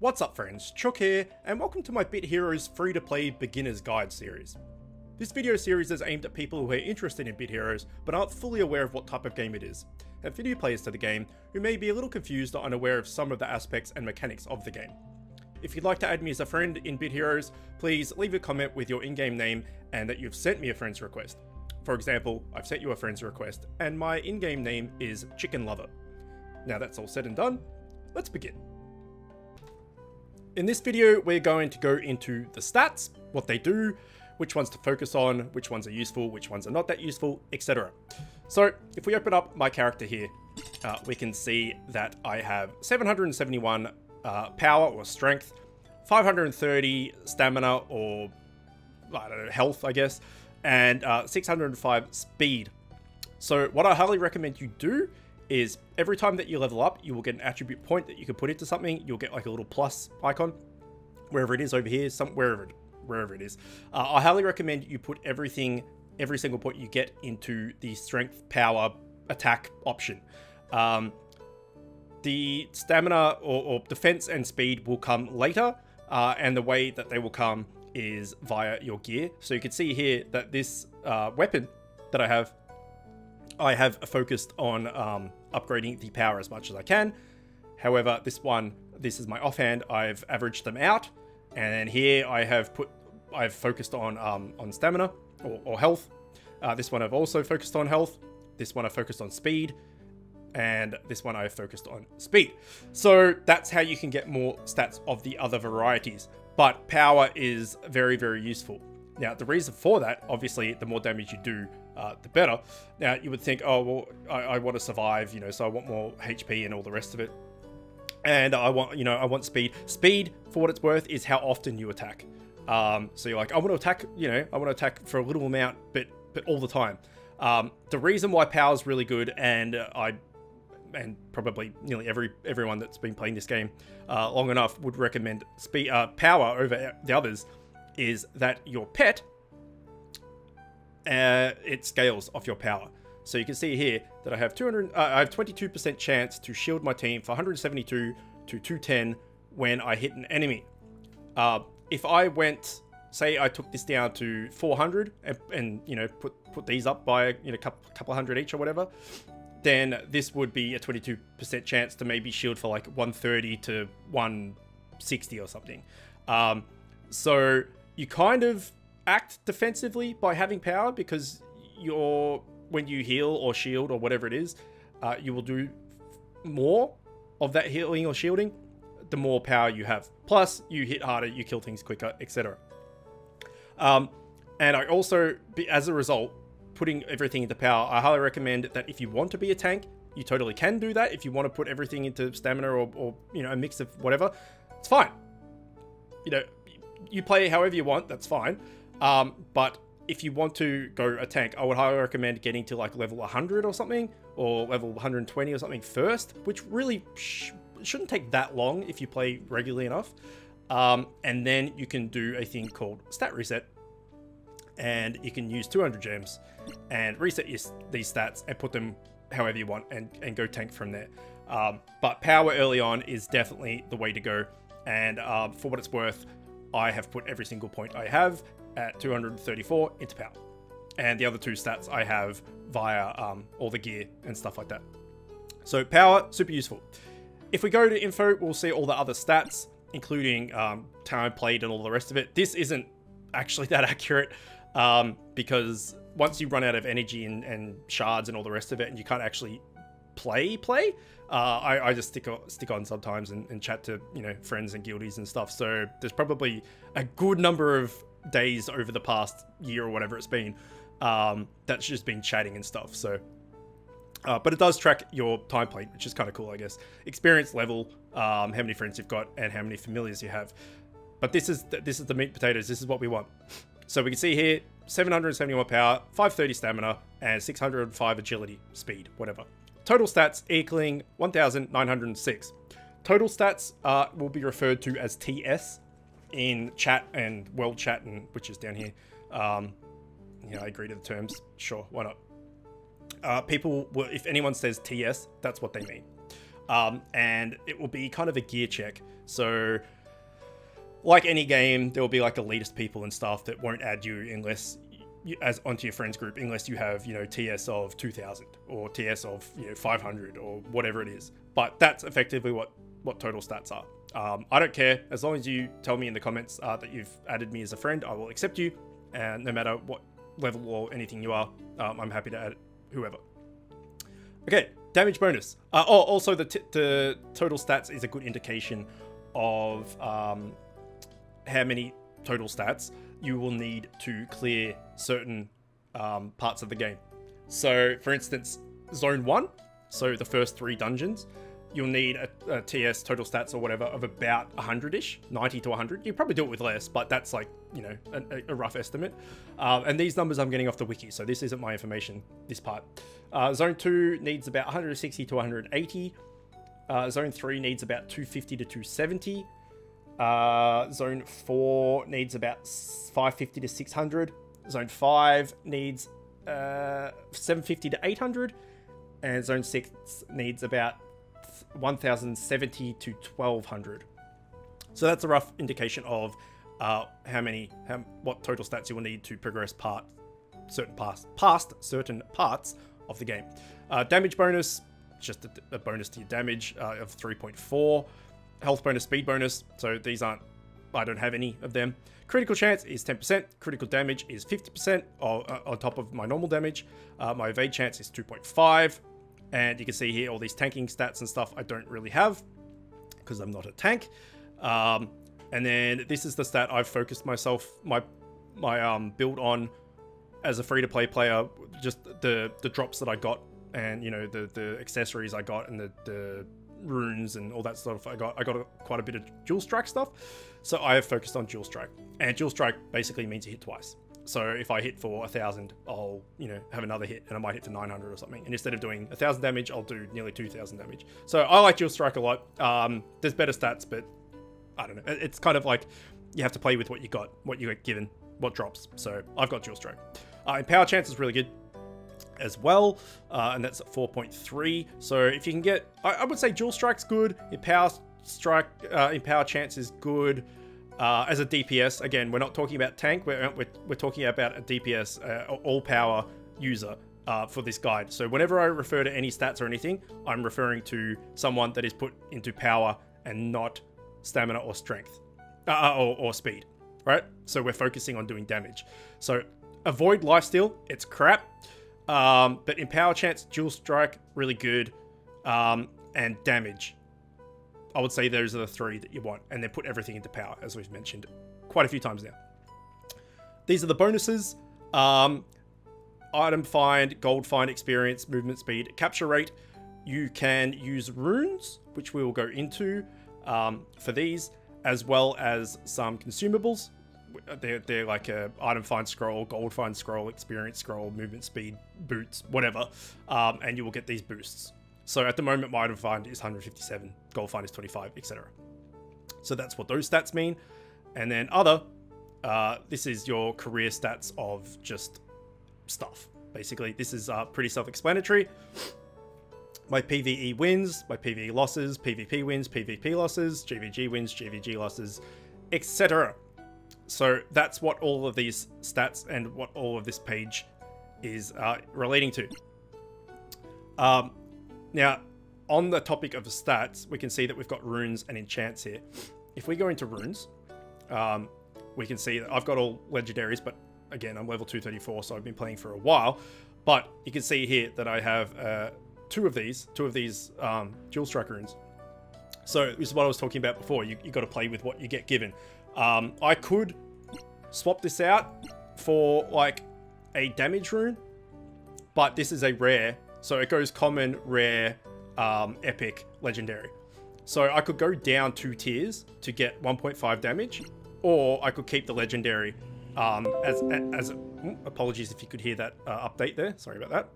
What's up friends, Chook here, and welcome to my Bit Heroes free-to-play beginner's guide series. This video series is aimed at people who are interested in Bit Heroes, but aren't fully aware of what type of game it is, and for new players to the game who may be a little confused or unaware of some of the aspects and mechanics of the game. If you'd like to add me as a friend in Bit Heroes, please leave a comment with your in-game name and that you've sent me a friend's request. For example, I've sent you a friend's request, and my in-game name is ChickenLover. Now that's all said and done, let's begin. In this video, we're going to go into the stats, what they do, which ones to focus on, which ones are useful, which ones are not that useful, etc. So if we open up my character here, we can see that I have 771 power or strength, 530 stamina or, I don't know, health, I guess, and 605 speed. So what I highly recommend you do is every time that you level up, you will get an attribute point that you can put into something. You'll get like a little plus icon, wherever it is over here, wherever it is. I highly recommend you put every single point you get into the strength, power, attack option. The stamina or defense and speed will come later, and the way that they will come is via your gear. So you can see here that this weapon that I have focused on upgrading the power as much as I can. However, this is my offhand. I've averaged them out, and then here I've focused on stamina or health. This one I've also focused on health. This one I focused on speed, and this one I focused on speed. So that's how you can get more stats of the other varieties. But power is very, very useful. Now, the reason for that, obviously, the more damage you do, the better. Now, you would think, oh, well, I want to survive, so I want more HP and all the rest of it. And I want speed. Speed, for what it's worth, is how often you attack. So you're like, I want to attack, I want to attack for a little amount, but all the time. The reason why power is really good, and probably nearly everyone that's been playing this game long enough would recommend power over the others, is that your pet, it scales off your power. So you can see here that I have 22% chance to shield my team for 172 to 210 when I hit an enemy. If I went, say I took this down to 400 and put these up by a couple hundred each or whatever, then this would be a 22% chance to maybe shield for like 130 to 160 or something. So you kind of act defensively by having power, because when you heal or shield or whatever it is, you will do more of that healing or shielding the more power you have. Plus, you hit harder, you kill things quicker, etc. And I also, as a result, putting everything into power, I highly recommend that if you want to be a tank, you totally can do that. If you want to put everything into stamina or a mix of whatever, it's fine. You play however you want, that's fine. But if you want to go a tank, I would highly recommend getting to like level 100 or something, or level 120 or something first, which really shouldn't take that long if you play regularly enough. And then you can do a thing called stat reset, and you can use 200 gems and reset these stats and put them however you want and go tank from there. But power early on is definitely the way to go. And for what it's worth, I have put every single point I have at 234 into power. And the other two stats I have via all the gear and stuff like that. So power, super useful. If we go to info, we'll see all the other stats, including time played and all the rest of it. This isn't actually that accurate because once you run out of energy and shards and all the rest of it, and you can't actually play, I just stick on sometimes and chat to friends and guildies and stuff. So there's probably a good number of days over the past year or whatever it's been that's just been chatting and stuff. So but it does track your time played, which is kind of cool, I guess. Experience level, how many friends you've got, and how many familiars you have. But this is the meat and potatoes. This is what we want. So we can see here 771 power, 530 stamina, and 605 agility, speed, whatever. Total stats equaling 1,906. Total stats will be referred to as TS in chat and world chat, which is down here. I agree to the terms. Sure, why not? People will, if anyone says TS, that's what they mean. and it will be kind of a gear check. So like any game, there will be like elitist people and stuff that won't add you unless as onto your friends group unless you have, you know, TS of 2000 or TS of, you know, 500 or whatever it is. But that's effectively what total stats are. I don't care, as long as you tell me in the comments that you've added me as a friend, I will accept you, and no matter what level or anything you are, I'm happy to add whoever. Okay, damage bonus. Also the total stats is a good indication of how many total stats you will need to clear certain parts of the game. So, for instance, Zone 1, so the first 3 dungeons, you'll need a TS, total stats or whatever, of about 100-ish, 90 to 100. You probably do it with less, but that's like, you know, a rough estimate. And these numbers I'm getting off the wiki, so this isn't my information, this part. Zone 2 needs about 160 to 180. Zone 3 needs about 250 to 270. Zone 4 needs about 550 to 600. Zone 5 needs 750 to 800. And Zone 6 needs about 1070 to 1200. So that's a rough indication of what total stats you will need to progress past certain parts of the game. Damage bonus, just a bonus to your damage of 3.4. Health bonus, speed bonus, so these aren't, I don't have any of them. Critical chance is 10%, critical damage is 50% on top of my normal damage. My evade chance is 2.5, and you can see here all these tanking stats and stuff I don't really have, because I'm not a tank. And then this is the stat I've focused my build on as a free-to-play player, just the drops that I got, and, you know, the accessories I got, and the runes and all that stuff. I got quite a bit of dual strike stuff, so I have focused on dual strike, and dual strike basically means you hit twice. So if I hit for 1000, I'll, you know, have another hit, and I might hit for 900 or something, and instead of doing 1000 damage, I'll do nearly 2000 damage. So I like dual strike a lot. There's better stats, but I don't know, it's kind of like you have to play with what you got given, what drops. So I've got dual strike. Empower chance is really good as well, and that's at 4.3. So if you can get, I would say dual strike's good. Empower chance is good as a DPS. Again, we're not talking about tank. We're talking about a DPS, all power user for this guide. So whenever I refer to any stats or anything, I'm referring to someone that is put into power and not stamina or strength or speed, right? So we're focusing on doing damage. So avoid lifesteal, it's crap. But Empower chance, dual strike, really good. And damage, I would say those are the 3 that you want. And then put everything into power, as we've mentioned quite a few times now. These are the bonuses. Item find, gold find, experience, movement speed, capture rate. You can use runes, which we will go into for these, as well as some consumables. They're like a item find scroll, gold find scroll, experience scroll, movement speed, boots, whatever, and you will get these boosts. So at the moment, my item find is 157, gold find is 25, etc. So that's what those stats mean. And then other, this is your career stats of just stuff. Basically, this is pretty self-explanatory. My PvE wins, my PvE losses, PvP wins, PvP losses, GVG wins, GVG losses, etc. So that's what all of these stats and what all of this page is relating to. Now, on the topic of the stats, we can see that we've got runes and enchants here. If we go into runes, we can see that I've got all legendaries, but again, I'm level 234, so I've been playing for a while. But you can see here that I have two of these dual strike runes. So this is what I was talking about before. You got to play with what you get given. I could swap this out for like a damage rune, but this is a rare, so it goes common, rare, epic, legendary. So I could go down 2 tiers to get 1.5 damage, or I could keep the legendary apologies if you could hear that update there, sorry about that.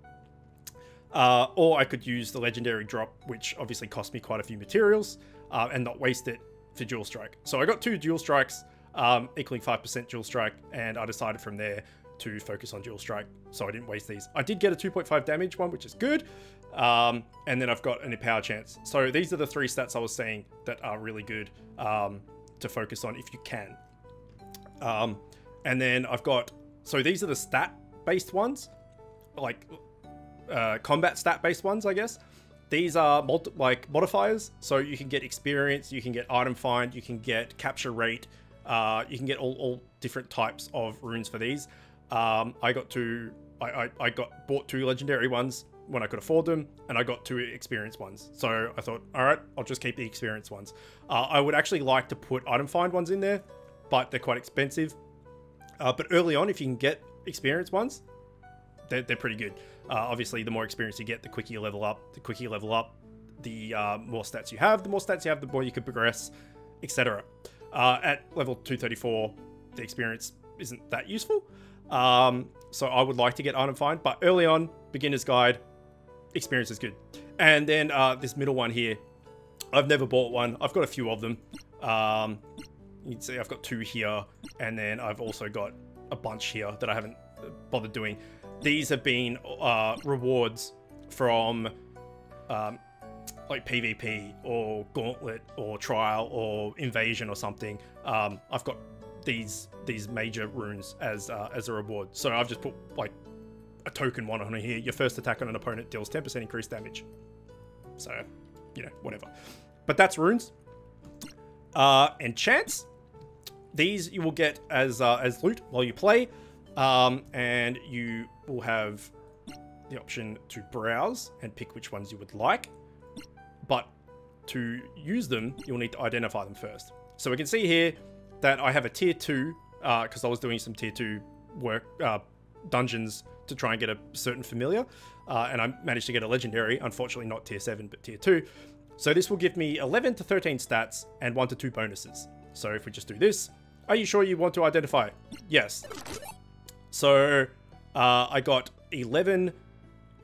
Or I could use the legendary drop, which obviously cost me quite a few materials, and not waste it for dual strike. So I got 2 dual strikes, equaling 5% dual strike, and I decided from there to focus on dual strike, so I didn't waste these. I did get a 2.5 damage one, which is good. And then I've got an empower chance. So these are the 3 stats I was saying that are really good to focus on if you can. And then I've got, so these are the stat-based ones, like combat stat-based ones, I guess. These are like modifiers, so you can get experience, you can get item find, you can get capture rate, you can get all different types of runes for these. I bought 2 legendary ones when I could afford them, and I got 2 experience ones. So I thought, all right, I'll just keep the experience ones. I would actually like to put item find ones in there, but they're quite expensive. But early on, if you can get experience ones, they're pretty good. Obviously, the more experience you get, the quicker you level up. The quicker you level up, the more stats you have. The more stats you have, the more you can progress, etc. At level 234, the experience isn't that useful. So I would like to get item find, but early on, beginner's guide, experience is good. And then this middle one here, I've never bought one. I've got a few of them. You can see I've got 2 here, and then I've also got a bunch here that I haven't bothered doing. These have been rewards from like PvP or Gauntlet or Trial or Invasion or something. I've got these major runes as a reward. So I've just put like a token one on here. Your first attack on an opponent deals 10% increased damage. So, you know, whatever. But that's runes. Enchants. These you will get as loot while you play. And you will have the option to browse and pick which ones you would like. But to use them, you'll need to identify them first. So we can see here that I have a tier 2, because I was doing some tier 2 work dungeons to try and get a certain familiar. And I managed to get a legendary, unfortunately not tier 7, but tier 2. So this will give me 11 to 13 stats and 1 to 2 bonuses. So if we just do this, are you sure you want to identify? Yes. So I got 11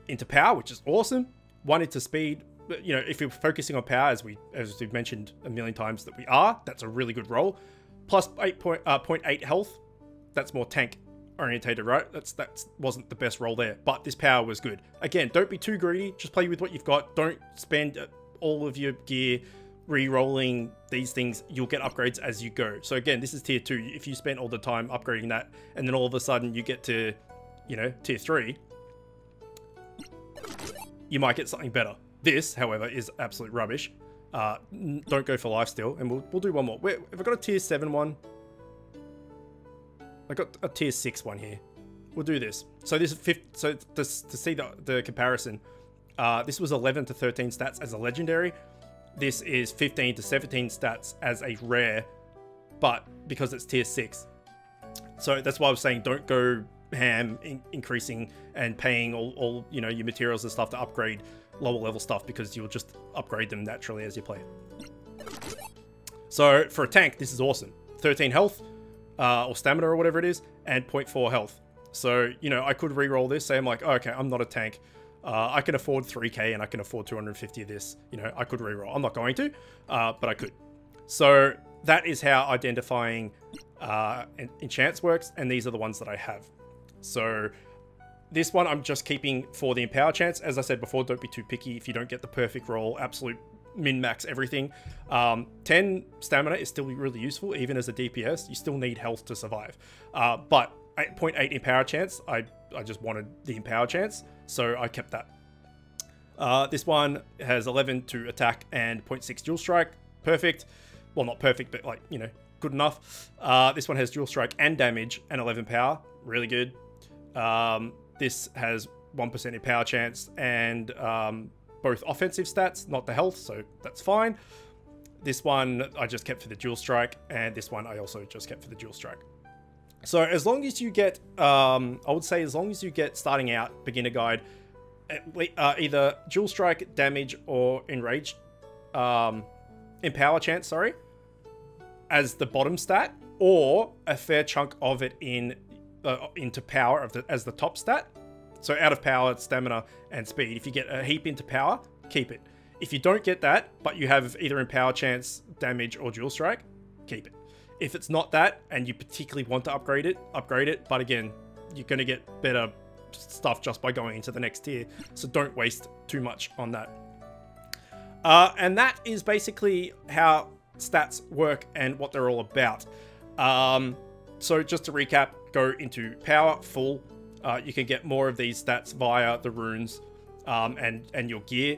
into power, which is awesome. 1 into speed. You know, if you're focusing on power, as we've mentioned a million times that we are, that's a really good roll. Plus 0.8 health. That's more tank orientated, right? That wasn't the best roll there, but this power was good. Again, don't be too greedy. Just play with what you've got. Don't spend all of your gear re-rolling these things. You'll get upgrades as you go. So again, this is tier 2. If you spend all the time upgrading that, and then all of a sudden you get to, you know, tier 3, you might get something better. This, however, is absolute rubbish. Don't go for lifesteal, and we'll do one more. Have I got a tier 7 one? I got a tier 6 one here. We'll do this. So this is so to see the comparison, this was 11 to 13 stats as a legendary. This is 15 to 17 stats as a rare, but because it's tier 6. So that's why I was saying don't go ham increasing and paying all you know, your materials and stuff to upgrade lower level stuff, because you'll just upgrade them naturally as you play it. So for a tank, this is awesome. 13 health, or stamina or whatever it is, and 0.4 health. So, you know, I could re-roll this, say I'm like, oh, okay, I'm not a tank. I can afford 3k and I can afford 250 of this. You know, I could re-roll. I'm not going to, but I could. So that is how identifying enchants works, and these are the ones that I have. So this one I'm just keeping for the empower chance. As I said before, don't be too picky. If you don't get the perfect roll, absolute min-max everything. 10 stamina is still really useful, even as a DPS. You still need health to survive. But 0.8 empower chance, I just wanted the empower chance, so I kept that. This one has 11 to attack and 0.6 dual strike. Perfect. Well, not perfect, but like, you know, good enough. This one has dual strike and damage and 11 power. Really good. This has 1% empower chance and both offensive stats, not the health, so that's fine. This one I just kept for the dual strike, and this one I also just kept for the dual strike. So as long as you get, I would say as long as you get starting out beginner guide, either dual strike, damage, or enraged, empower chance, sorry, as the bottom stat, or a fair chunk of it into power as the top stat. So out of power, stamina, and speed. If you get a heap into power, keep it. If you don't get that, but you have either empower chance, damage, or dual strike, keep it. If it's not that, and you particularly want to upgrade it, but again, you're going to get better stuff just by going into the next tier. So don't waste too much on that. And that is basically how stats work and what they're all about. So just to recap, go into power, full. You can get more of these stats via the runes and your gear.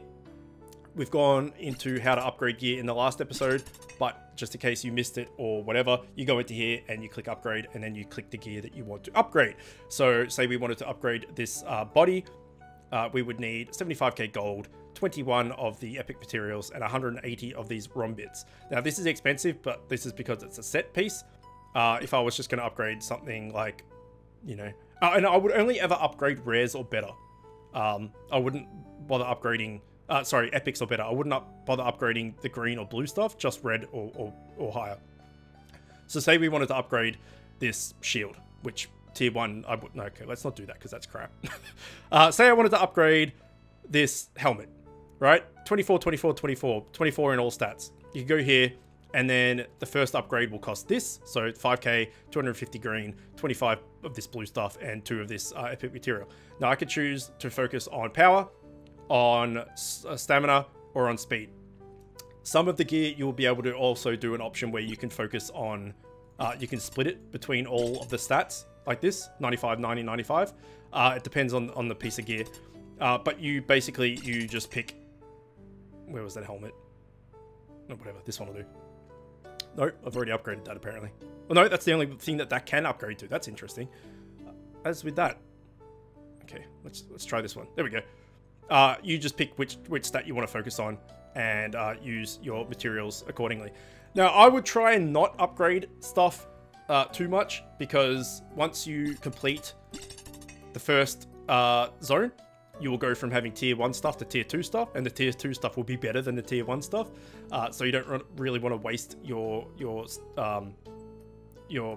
We've gone into how to upgrade gear in the last episode, but just in case you missed it or whatever, you go into here and you click upgrade, and then you click the gear that you want to upgrade. So say we wanted to upgrade this body, we would need 75k gold, 21 of the epic materials, and 180 of these ROM bits. Now this is expensive, but this is because it's a set piece. If I was just going to upgrade something like, you know, and I would only ever upgrade rares or better. I wouldn't bother upgrading, sorry, epics or better. I wouldn't bother upgrading the green or blue stuff, just red or higher. So say we wanted to upgrade this shield, which tier 1, I would, no, okay, let's not do that because that's crap. Say I wanted to upgrade this helmet, right? 24, 24, 24, 24 in all stats. You can go here, and then the first upgrade will cost this. So 5k, 250 green, 25 of this blue stuff, and 2 of this epic material. Now I could choose to focus on power, on stamina, or on speed. Some of the gear you will be able to also do an option where you can focus on, you can split it between all of the stats like this, 95, 90, 95. It depends on the piece of gear. But you basically, you just pick, where was that helmet? No, whatever, this one will do. No, I've already upgraded that apparently. Well, no, that's the only thing that can upgrade to. That's interesting. As with that. Okay, let's try this one. There we go. You just pick which stat you want to focus on and use your materials accordingly. Now, I would try and not upgrade stuff too much, because once you complete the first zone, you will go from having tier 1 stuff to tier 2 stuff, and the tier 2 stuff will be better than the tier 1 stuff. So you don't really want to waste your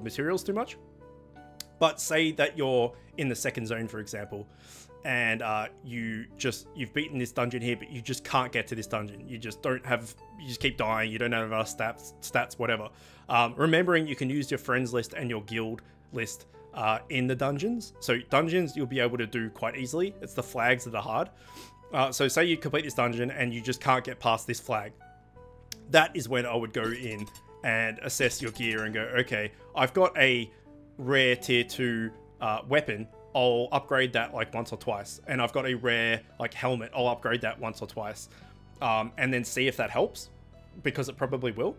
materials too much. But say that you're in the second zone, for example, and you've beaten this dungeon here, but you just can't get to this dungeon. You just keep dying. You don't have enough stats, whatever. Remembering you can use your friends list and your guild list in the dungeons. So dungeons you'll be able to do quite easily. It's the flags that are hard. So say you complete this dungeon and you just can't get past this flag. That is when I would go in and assess your gear and go, okay, I've got a rare tier 2 weapon. I'll upgrade that like once or twice. And I've got a rare like helmet. I'll upgrade that once or twice. And then see if that helps, because it probably will.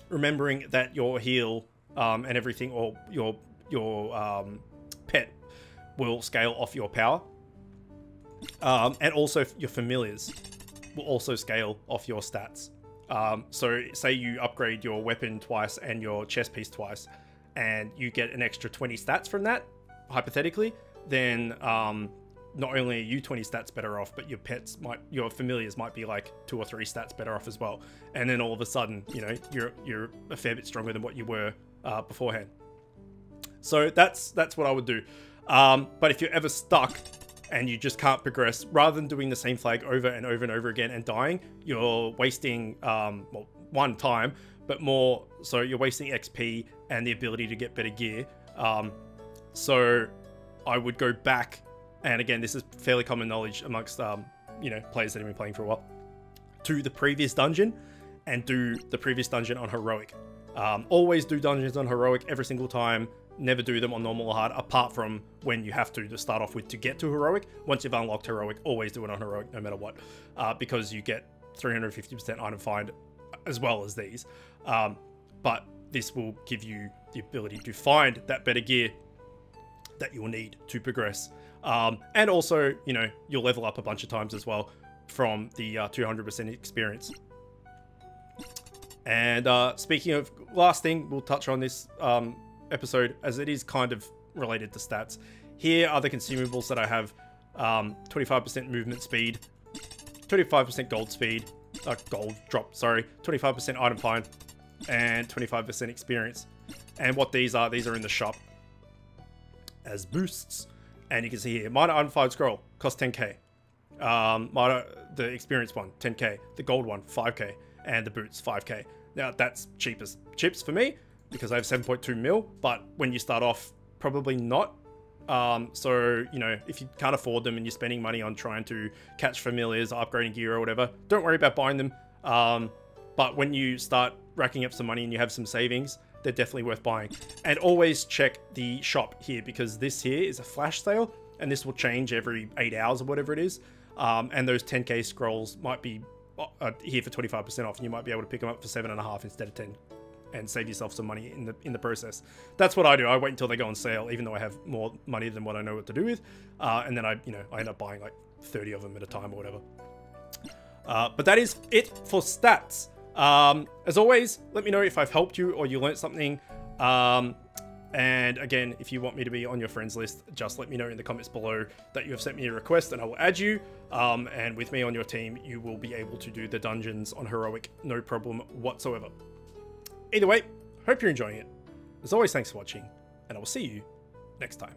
Remembering that your heal and everything, or your pet will scale off your power, and also your familiars will also scale off your stats. So say you upgrade your weapon twice and your chest piece twice, and you get an extra 20 stats from that, hypothetically, then not only are you 20 stats better off, but your familiars might be like 2 or 3 stats better off as well. And then all of a sudden, you know, you're a fair bit stronger than what you were beforehand. So that's what I would do. But if you're ever stuck and you just can't progress, rather than doing the same flag over and over and over again and dying, you're wasting, well, one, time, but more, so you're wasting XP and the ability to get better gear. So I would go back, and again, this is fairly common knowledge amongst, you know, players that have been playing for a while, to the previous dungeon and do the previous dungeon on heroic. Always do dungeons on heroic every single time. Never do them on normal or hard, apart from when you have to start off with to get to heroic. Once you've unlocked heroic, always do it on heroic no matter what, because you get 350% item find as well as these. But this will give you the ability to find that better gear that you'll need to progress. And also, you know, you'll level up a bunch of times as well from the 200% experience. And speaking of, last thing we'll touch on this episode, as it is kind of related to stats. Here are the consumables that I have. 25% movement speed, 25% gold speed, gold drop, sorry, 25% item find, and 25% experience. And what these are in the shop as boosts. And you can see here, minor item find scroll costs 10k. The experience one, 10k. The gold one, 5k. And the boots, 5k. Now that's cheap as chips for me, because I have 7.2 mil, but when you start off, probably not. So, you know, if you can't afford them and you're spending money on trying to catch familiars, upgrading gear or whatever, don't worry about buying them. But when you start racking up some money and you have some savings, they're definitely worth buying. And always check the shop here, because this here is a flash sale and this will change every 8 hours or whatever it is. And those 10k scrolls might be here for 25% off, and you might be able to pick them up for 7.5 instead of 10 and save yourself some money in the process. That's what I do. I wait until they go on sale, even though I have more money than what I know what to do with. And then I end up buying like 30 of them at a time or whatever. But that is it for stats. As always, let me know if I've helped you or you learned something. And again, if you want me to be on your friends list, just let me know in the comments below that you have sent me a request and I will add you. And with me on your team, you will be able to do the dungeons on Heroic, no problem whatsoever. Either way, hope you're enjoying it. As always, thanks for watching, and I will see you next time.